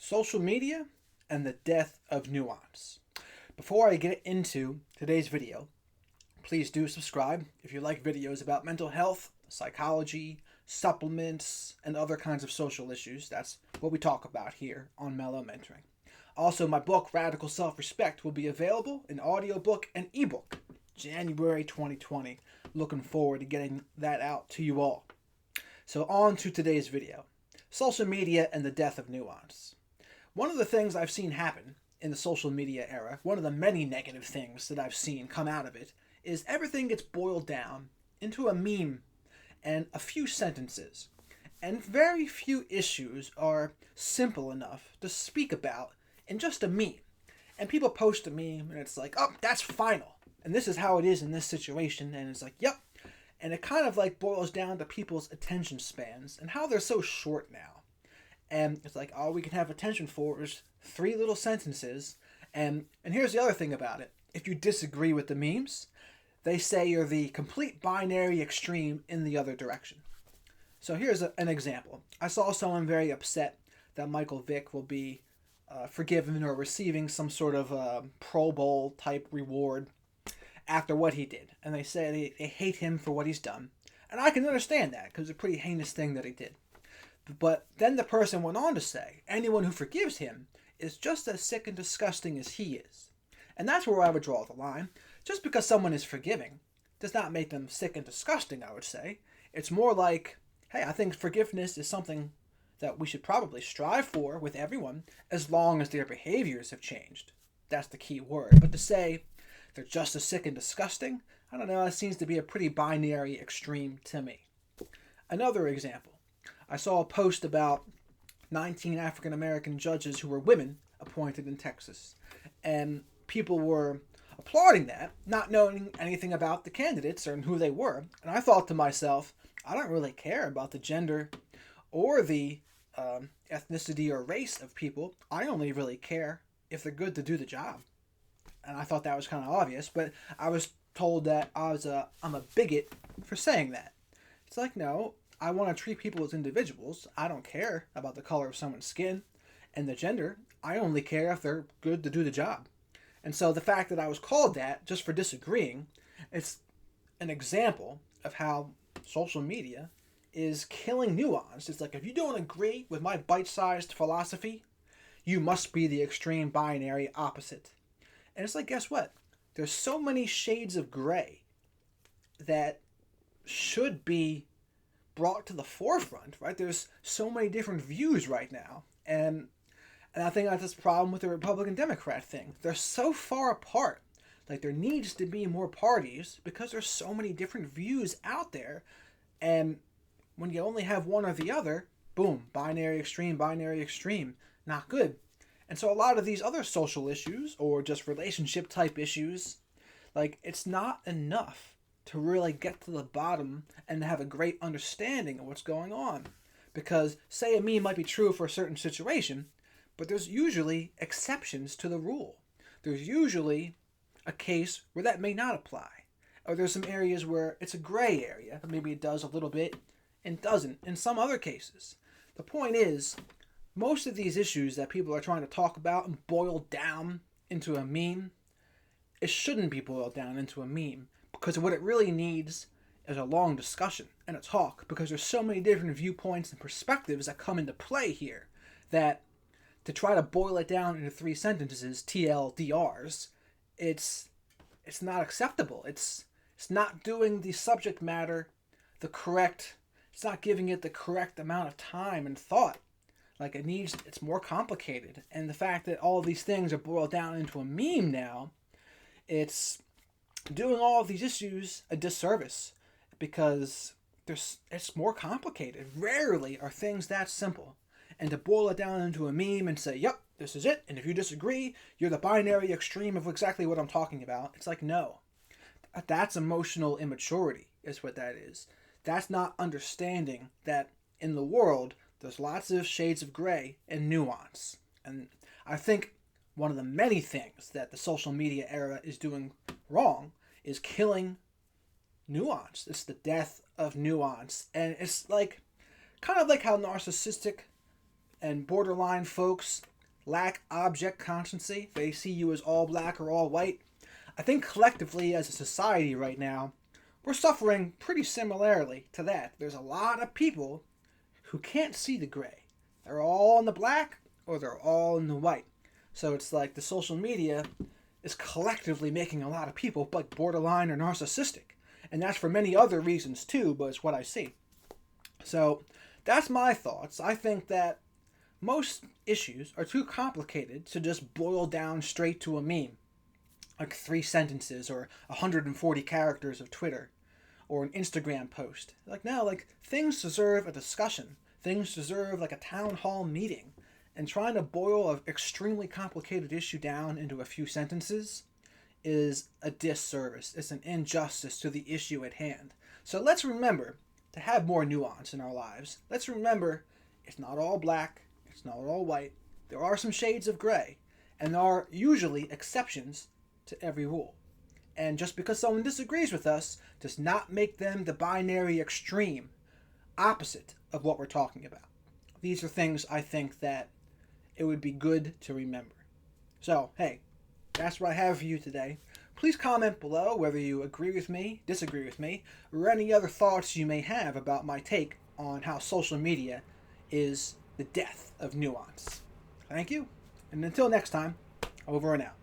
social media, and the death of nuance. Before I get into today's video, please do subscribe if you like videos about mental health, psychology, supplements, and other kinds of social issues. That's what we talk about here on Mellow Mentoring. Also, my book, Radical Self-Respect, will be available in audiobook and ebook January 2020. Looking forward to getting that out to you all. So on to today's video. Social media and the death of nuance. One of the things I've seen happen in the social media era, one of the many negative things that I've seen come out of it, is everything gets boiled down into a meme and a few sentences. And very few issues are simple enough to speak about in just a meme. And people post a meme and it's like, oh, that's final. And this is how it is in this situation. And it's like, yep. And it kind of like boils down to people's attention spans and how they're so short now. And it's like, all we can have attention for is 3 little sentences. And here's the other thing about it. If you disagree with the memes, they say you're the complete binary extreme in the other direction. So here's an example. I saw someone very upset that Michael Vick will be forgiven or receiving some sort of Pro Bowl type reward after what he did. And they say they hate him for what he's done. And I can understand that because it's a pretty heinous thing that he did. But then the person went on to say, anyone who forgives him is just as sick and disgusting as he is. And that's where I would draw the line. Just because someone is forgiving does not make them sick and disgusting, I would say. It's more like, hey, I think forgiveness is something that we should probably strive for with everyone as long as their behaviors have changed. That's the key word. But to say they're just as sick and disgusting, I don't know, it seems to be a pretty binary extreme to me. Another example. I saw a post about 19 AfricanAmerican judges who were women appointed in Texas. And people were applauding that, not knowing anything about the candidates or who they were. And I thought to myself, I don't really care about the gender or the ethnicity or race of people. I only really care if they're good to do the job. And I thought that was kind of obvious, but I was told that I'm a bigot for saying that. It's like, no, I want to treat people as individuals. I don't care about the color of someone's skin and the gender. I only care if they're good to do the job. And so the fact that I was called that just for disagreeing, it's an example of how social media is killing nuance. It's like, if you don't agree with my bite-sized philosophy, you must be the extreme binary opposite. And it's like, guess what? There's so many shades of gray that should be brought to the forefront, right? There's so many different views right now. And I think that's the problem with the Republican-Democrat thing. They're so far apart. Like, there needs to be more parties because there's so many different views out there. And when you only have one or the other, boom, binary extreme, not good. And so a lot of these other social issues or just relationship type issues, like, it's not enough to really get to the bottom and have a great understanding of what's going on. Because say a meme might be true for a certain situation, but there's usually exceptions to the rule. There's usually a case where that may not apply. Or there's some areas where it's a gray area. Maybe it does a little bit and doesn't in some other cases. The point is, most of these issues that people are trying to talk about and boil down into a meme, it shouldn't be boiled down into a meme. Because what it really needs is a long discussion and a talk. Because there's so many different viewpoints and perspectives that come into play here that to try to boil it down into 3 sentences, TLDRs, it's not acceptable. It's not doing the subject matter it's not giving it the correct amount of time and thought. Like, it's more complicated. And the fact that all these things are boiled down into a meme now, it's doing all of these issues a disservice because it's more complicated. Rarely are things that simple. And to boil it down into a meme and say, yep, this is it, and if you disagree, you're the binary extreme of exactly what I'm talking about. It's like, no. That's emotional immaturity is what that is. That's not understanding that in the world, there's lots of shades of gray and nuance. And I think one of the many things that the social media era is doing wrong is killing nuance. It's the death of nuance. And it's like, kind of like how narcissistic and borderline folks lack object consciency. They see you as all black or all white. I think collectively as a society right now, we're suffering pretty similarly to that. There's a lot of people who can't see the gray. They're all in the black or they're all in the white. So it's like the social media is collectively making a lot of people like borderline or narcissistic. And that's for many other reasons too, but it's what I see. So that's my thoughts. I think that most issues are too complicated to just boil down straight to a meme. Like 3 sentences or 140 characters of Twitter or an Instagram post. Like, no, like things deserve a discussion. Things deserve like a town hall meeting. And trying to boil an extremely complicated issue down into a few sentences is a disservice. It's an injustice to the issue at hand. So let's remember to have more nuance in our lives. Let's remember it's not all black, it's not all white. There are some shades of gray, and there are usually exceptions to every rule. And just because someone disagrees with us does not make them the binary extreme opposite of what we're talking about. These are things I think that it would be good to remember. So, hey, that's what I have for you today. Please comment below whether you agree with me, disagree with me, or any other thoughts you may have about my take on how social media is the death of nuance. Thank you, and until next time, over and out.